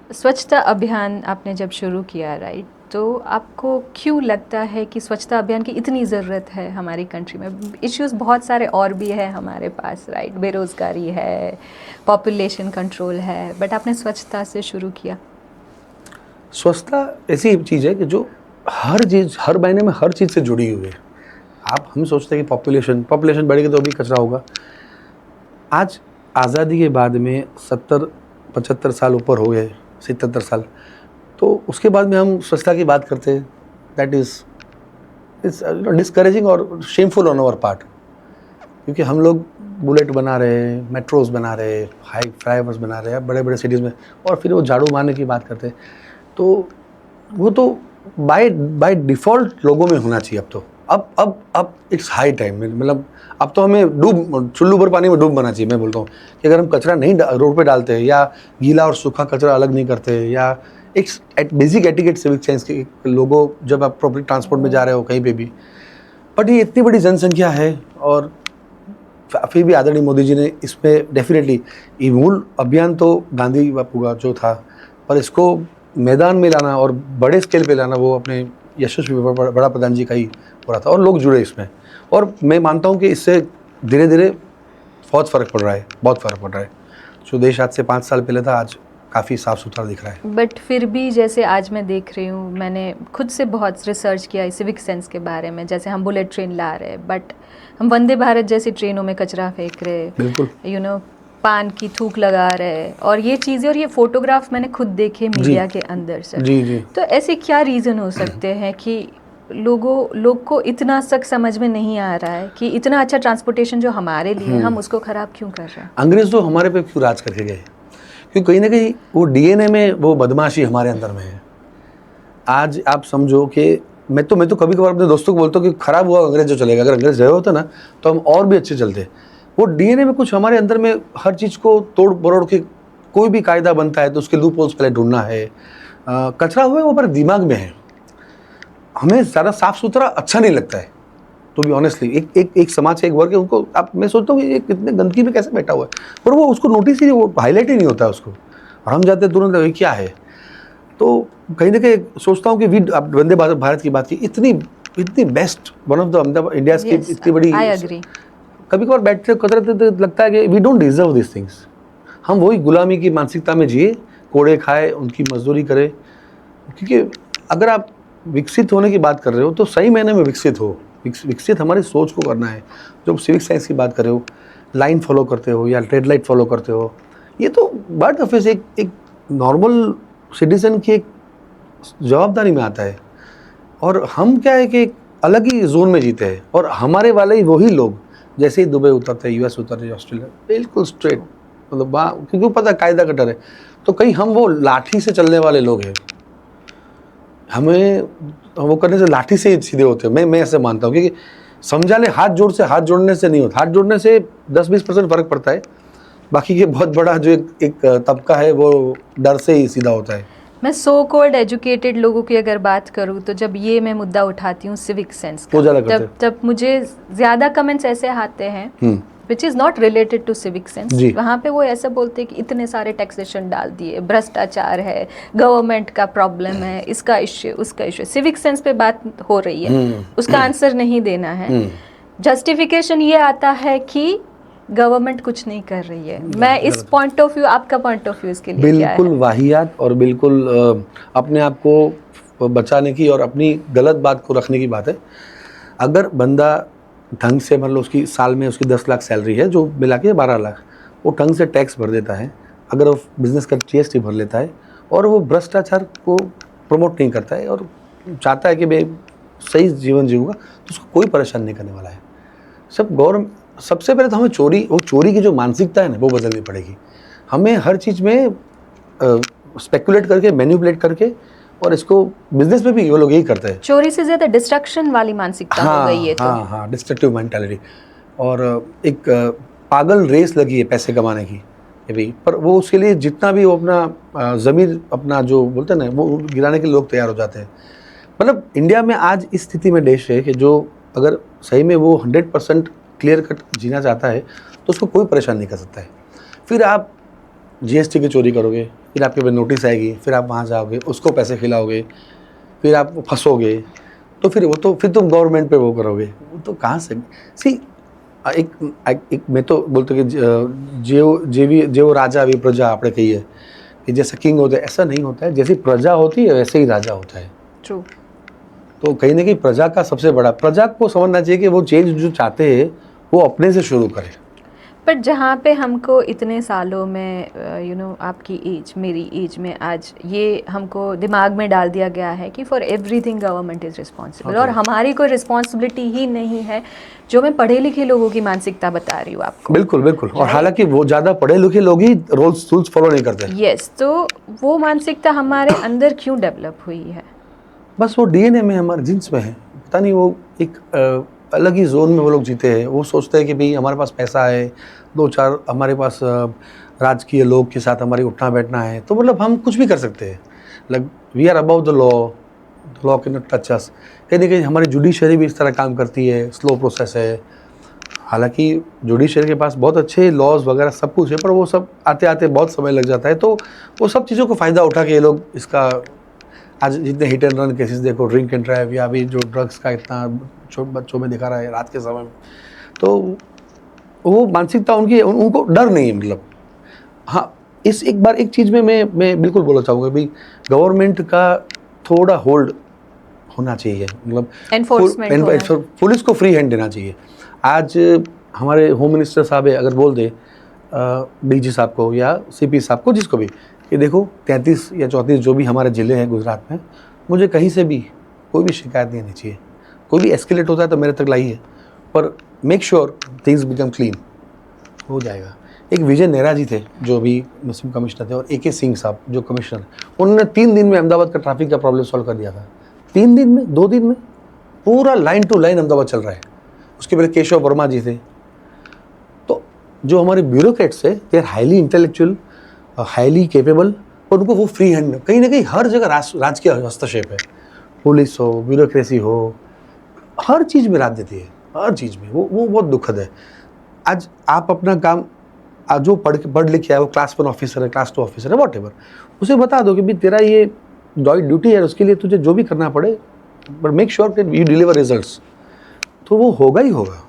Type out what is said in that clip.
स्वच्छता अभियान आपने जब शुरू किया, राइट, तो आपको क्यों लगता है कि स्वच्छता अभियान की इतनी ज़रूरत है हमारी कंट्री में? इश्यूज़ बहुत सारे और भी है हमारे पास, राइट, बेरोज़गारी है, पॉपुलेशन कंट्रोल है, बट आपने स्वच्छता से शुरू किया। स्वच्छता ऐसी चीज़ है कि जो हर चीज़, हर महीने में हर चीज़ से जुड़ी हुई है। हम सोचते हैं कि पॉपुलेशन बढ़ेगी तो भी कचरा होगा। आज आज़ादी के बाद में 70-75 साल ऊपर हो गए, 77 साल, तो उसके बाद में हम स्वच्छता की बात करते हैं। दैट इज़ डिस्करेजिंग और शेमफुल ऑन आवर पार्ट, क्योंकि हम लोग बुलेट बना रहे हैं, मेट्रोज़ बना रहे हैं, हाई फ्लाईओवर्स बना रहे हैं बड़े बड़े सिटीज़ में, और फिर वो झाड़ू मारने की बात करते हैं। तो वो तो बाय डिफ़ॉल्ट लोगों में होना चाहिए। अब तो अब इट्स हाई टाइम, मतलब अब तो हमें चुल्लू भर पानी में डूब मरना चाहिए। मैं बोलता हूँ कि अगर हम कचरा नहीं रोड पे डालते हैं, या गीला और सूखा कचरा अलग नहीं करते, या एक बेसिक एटिकेट सिविक सेंस के लोगों, जब आप पब्लिक ट्रांसपोर्ट में जा रहे हो कहीं पे भी, बट ये इतनी बड़ी जनसंख्या है, और फिर भी आदरणीय मोदी जी ने इसमें डेफिनेटली, ये मूल अभियान तो गांधी बापू का जो था, पर इसको मैदान में लाना और बड़े स्केल पे लाना, वो अपने यशस्वी बड़ा प्रधान जी का ही हो रहा था, और लोग जुड़े इसमें। और मैं मानता हूँ कि इससे धीरे धीरे बहुत फ़र्क पड़ रहा है, बहुत फ़र्क पड़ रहा है। जो देश आज से 5 साल पहले था, आज काफ़ी साफ़ सुथरा दिख रहा है। बट फिर भी जैसे आज मैं देख रही हूँ, मैंने खुद से बहुत रिसर्च किया है सिविक सेंस के बारे में। जैसे हम बुलेट ट्रेन ला रहे हैं, बट हम वंदे भारत जैसी ट्रेनों में कचरा फेंक रहे, बिल्कुल, यू नो, पान की थूक लगा रहे, और ये चीज़ें, और ये फोटोग्राफ मैंने खुद देखे मीडिया के अंदर से। जी। तो ऐसे क्या रीज़न हो सकते हैं कि लोग को इतना सख्त समझ में नहीं आ रहा है कि इतना अच्छा ट्रांसपोर्टेशन जो हमारे लिए, हम उसको ख़राब क्यों कर रहे हैं? अंग्रेज़ तो हमारे पे क्यों राज करके गए? क्योंकि कहीं ना कहीं वो डीएनए में वो बदमाशी हमारे अंदर में है। आज आप समझो कि मैं तो कभी कभार अपने दोस्तों को बोलता हूँ कि खराब हुआ अंग्रेज जो चलेगा, अगर अंग्रेज रहे होते ना तो हम और भी अच्छे चलते। वो डीएनए में कुछ हमारे अंदर में, हर चीज़ को तोड़ मरोड़ के कोई भी कायदा बनता है तो उसके लूप होल्स पहले ढूंढना है। कचरा हुआ है वो हमारे दिमाग में है, हमें ज़्यादा साफ सुथरा अच्छा नहीं लगता है। तो भी ऑनेस्टली एक समाज से एक वर्ग है, उनको आप, मैं सोचता हूँ कि ये कितने गंदगी में कैसे बैठा हुआ है, पर वो उसको नोटिस ही, वो हाईलाइट ही नहीं होता है उसको, और हम जाते हैं तुरंत क्या है। तो कहीं ना कहीं सोचता हूँ कि आप वंदे भारत की बात की, इतनी best, one of the India की इतनी बड़ी, आई एग्री। कभी कभार बैठते कतरते लगता है कि we don't deserve this things. हम वही गुलामी की मानसिकता में जिए, कोड़े खाए, उनकी मजदूरी करें। क्योंकि अगर आप विकसित होने की बात कर रहे हो तो सही मायने में विकसित हो, विकसित हमारी सोच को करना है। जो सिविक साइंस की बात कर रहे हो, लाइन फॉलो करते हो या रेड लाइट फॉलो करते हो, ये तो बर्थ ऑफिस एक नॉर्मल सिटीजन की एक जवाबदारी में आता है। और हम क्या है कि एक अलग ही जोन में जीते हैं, और हमारे वाले ही वही लोग जैसे ही दुबई उतरते हैं, यूएस उतरते हैं, ऑस्ट्रेलिया, बिल्कुल स्ट्रेट, मतलब क्योंकि पता कायदा का डर है, तो कहीं हम वो लाठी से चलने वाले लोग हैं। हमें वो करने से लाठी से ही सीधे होते हैं, मैं ऐसे मानता हूँ। क्योंकि समझा ले, हाथ जोड़ने से नहीं होता, हाथ जोड़ने से 10-20% फर्क पड़ता है, बाकी के बहुत बड़ा जो एक तबका है वो डर से ही सीधा होता है। मैं सो कॉल्ड एजुकेटेड लोगों की अगर बात करूँ तो जब ये मैं मुद्दा उठाती हूँ सिविक सेंस का, तब मुझे ज़्यादा कमेंट्स ऐसे आते हैं which is not related to civic sense. वहाँ पे वो ऐसा बोलते हैं कि इतने सारे टैक्सेशन डाल दिए, भ्रष्टाचार है, गवर्नमेंट का प्रॉब्लम है, इसका इश्यू, उसका इश्यू। सिविक सेंस पे बात हो रही है, उसका आंसर नहीं देना है। जस्टिफिकेशन ये आता है कि गवर्नमेंट कुछ नहीं कर रही है। मैं इस पॉइंट ऑफ व्यू, आपका पॉइंट ऑफ व्यू इसके लिए क्या है? बिल्कुल वाहियात, और बिल्कुल अपने आप को बचाने की और अपनी गलत बात को रखने की बात है। अगर बंदा ढंग से, मान लो उसकी साल में उसकी 10 लाख सैलरी है, जो मिला के 12 लाख, वो ढंग से टैक्स भर देता है, अगर वो बिजनेस का जीएसटी भर लेता है, और वो भ्रष्टाचार को प्रमोट नहीं करता है, और चाहता है कि मैं सही जीवन जीऊँगा, तो उसको कोई परेशान नहीं करने वाला है। सबसे पहले तो हमें चोरी की जो मानसिकता है ना, वो बदलनी पड़ेगी। हमें हर चीज़ में स्पेकुलेट करके, मैनिपुलेट करके, और इसको बिजनेस में भी वो लोग यही करते हैं। चोरी से ज़्यादा डिस्ट्रक्शन वाली मानसिकता हो गई है। हाँ, डिस्ट्रक्टिव मेंटालिटी, और एक पागल रेस लगी है पैसे कमाने की भी, पर वो उसके लिए जितना भी वो अपना ज़मीर, अपना जो बोलते हैं ना, वो गिराने के लिए लोग तैयार हो जाते हैं। मतलब इंडिया में आज इस स्थिति में देश है कि जो अगर सही में वो 100% क्लियर कट जीना चाहता है तो उसको कोई परेशान नहीं कर सकता है। फिर आप GST की चोरी करोगे, फिर आपके पे नोटिस आएगी, फिर आप वहाँ जाओगे, उसको पैसे खिलाओगे, फिर आप फंसोगे, तो फिर तुम गवर्नमेंट पे वो करोगे, वो तो कहाँ से सी एक मैं तो बोलते कि जेव राजा भी प्रजा આપણે કહીએ कि जैसा किंग होता है ऐसा नहीं होता है, जैसी प्रजा होती है वैसे ही राजा होता है। ट्रू। तो कहीं ना कहीं प्रजा का सबसे बड़ा, प्रजा को समझना चाहिए कि वो चेंज जो चाहते हैं वो अपने से शुरू करें। पर जहाँ पे हमको इतने सालों में आपकी एज मेरी एज में आज ये हमको दिमाग में डाल दिया गया है कि for everything government is responsible, और हमारी कोई रिस्पॉन्सिबिलिटी ही नहीं है, जो मैं पढ़े लिखे लोगों की मानसिकता बता रही हूँ आपको। बिल्कुल बिल्कुल, और हालांकि वो ज़्यादा पढ़े लिखे लोग ही रूल्स फॉलो नहीं करते। यस, तो वो मानसिकता हमारे अंदर क्यों डेवलप हुई है? बस वो DNA में, हमारे जीन्स में है, पता नहीं, वो एक अलग ही जोन में वो लोग जीते हैं। वो सोचते हैं कि भाई हमारे पास पैसा है, 2-4 हमारे पास राजकीय लोग के साथ हमारी उठना बैठना है, तो मतलब हम कुछ भी कर सकते हैं, like we are about the law can not touch us. कहीं ना कहीं हमारी जुडिशरी भी इस तरह काम करती है, स्लो प्रोसेस है। हालांकि जुडिशरी के पास बहुत अच्छे लॉज वगैरह सब कुछ है, पर वो सब आते आते बहुत समय लग जाता है। तो वो सब चीज़ों को फ़ायदा उठा के ये लोग इसका, आज जितने हिट एंड रन केसेस देखो, ड्रिंक एंड ड्राइव, या अभी जो ड्रग्स का इतना बच्चों में दिखा रहा है रात के समय में, तो वो मानसिकता उनकी, उनको डर नहीं है। मतलब हाँ, एक चीज़ में मैं बिल्कुल बोलना चाहूँगा भाई, गवर्नमेंट का थोड़ा होल्ड होना चाहिए, मतलब एनफोर्समेंट, पुलिस को फ्री हैंड देना चाहिए। आज हमारे होम मिनिस्टर साहब अगर बोल दे DG साहब को या CP साहब को, जिसको भी, कि देखो 33 या 34 जो भी हमारे ज़िले हैं गुजरात में, मुझे कहीं से भी कोई भी शिकायत नहीं आनी चाहिए। कोई भी एस्केलेट होता है तो मेरे तक लाइए, पर make sure things become clean, हो जाएगा। एक विजय नेहरा जी थे जो भी मुस्लिम कमिश्नर थे, और AK सिंह साहब जो कमिश्नर, उन्होंने 3 दिन में अहमदाबाद का ट्रैफिक का प्रॉब्लम सॉल्व कर दिया था। 3 दिन में, 2 दिन में पूरा लाइन टू लाइन अहमदाबाद चल रहा है। उसके पहले केशव वर्मा जी थे। तो जो हमारे ब्यूरोक्रेट्स है, they are highly intellectual, highly capable, और उनको वो फ्री हैंड, कहीं ना कहीं हर जगह राजकीय हस्तक्षेप है, पुलिस हो, ब्यूरोक्रेसी हो, हर चीज़ में राज देती है, हर चीज़ में। वो बहुत दुखद है। आज आप अपना काम, आज जो पढ़ लिख आया, वो क्लास 1 ऑफिसर है, क्लास 2 ऑफिसर है, वॉट एवर, उसे बता दो कि भाई तेरा ये ड्यूटी है, उसके लिए तुझे जो भी करना पड़े, but make sure that you deliver results, तो वो होगा ही होगा।